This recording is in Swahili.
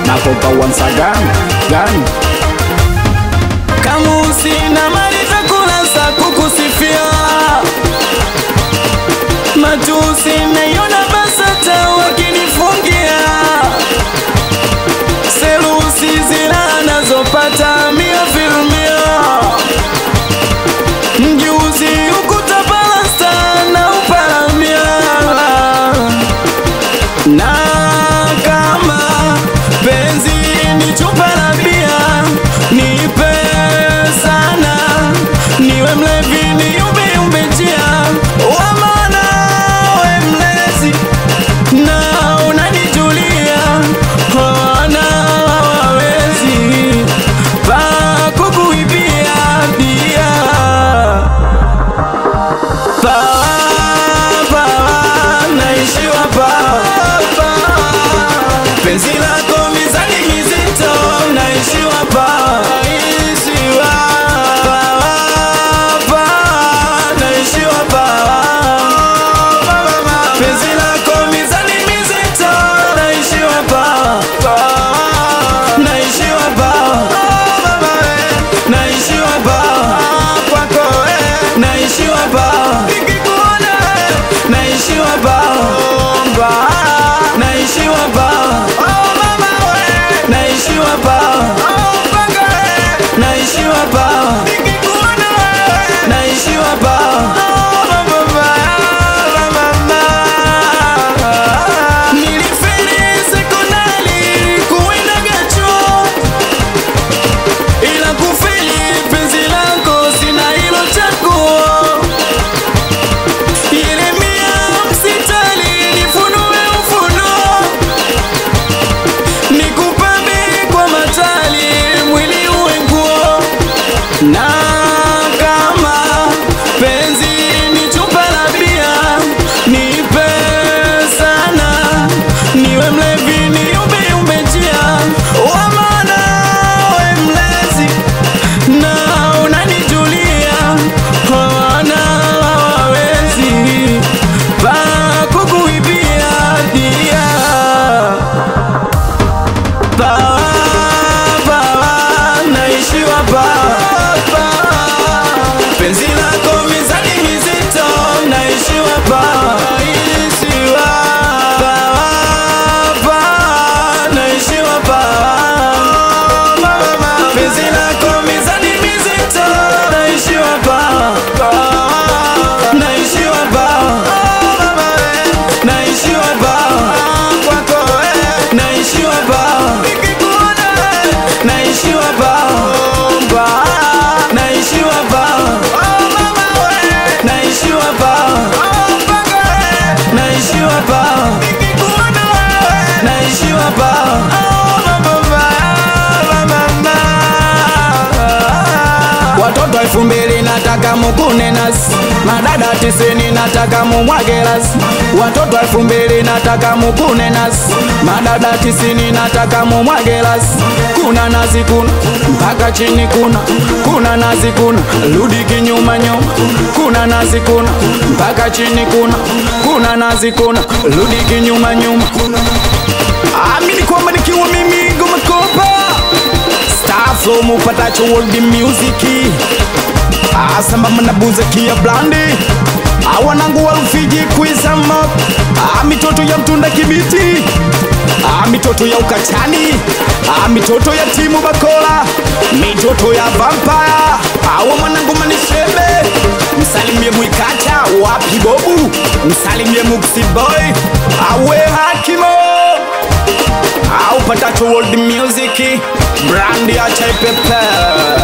Nakopa once again. Kamusi na maliza kulasa kukusifia, matusi naiona basata wakinifungia, selusi zila nazopata mia filmia, mjuzi ukuta balasta na uparamia, na kama penzi ni chupa la bia, nipe sana, niwe mlevi niumbe umbejia, wamana we mlezi na unanitulia, wana wawezi pa kukuibia dia, pa naishiwa pa penzi lako mizani mizito, naishiwa pa naishiwa pa penzi lako mizani mizito, naishiwa pa kwako naishiwa pa nikikuona naishiwa pa naishiwa pa naishiwa pa naishiwa pa naishiwa pa nilifeli sekondari kuenda gacho, ila kufeli penzi lako sina hilo chaguo, Yeremia msitali nifunue ufunuo, nikupambe kwa matali mwili uwe nguo, na kama penzi ni chupa la bia, nipe sana, niwe mlevi niumbe umbejia, wamana we mlezi na unanitulia, wana wawezi pa kukuibia dia, naishiwa pa penzi lako mizani mizito, naishiwa pa naishiwa pa penzi lako mizani mizito, naishiwa pa naishiwa pa kwako naishiwa pa naishiwa pa naishiwa pa naishiwa pa naishiwa pa naishiwa pa watoto 2000 nataka mukune nasi, madada 90 nataka mumwage rasi, watoto 2000 nataka mukune nasi, madada 90 nataka mumwage rasi, kuna nazi kuna mpaka chini kuna nazi kuna rudi kinyuma nyuma, kuna nazi kuna mpaka chini kuna nazi kuna rudi kinyuma nyuma, amini kwamba nikiwa mimi Ngoma Kopa Star Flow mupatacho world music, sambamba na Buzeki ya Blandi, wanangu wa Rufiji kuizama, mitoto ya Mtunda Kibiti, mitoto ya Ukachani, mitoto ya Timu Bakola, mitoto ya Vampire, mwanangu Manishebe, msalimie Mwikacha, wapi Bobu, msalimie Muksi Boy, awe Hakimo, upatacho world music, brandi ya Chai Pepe.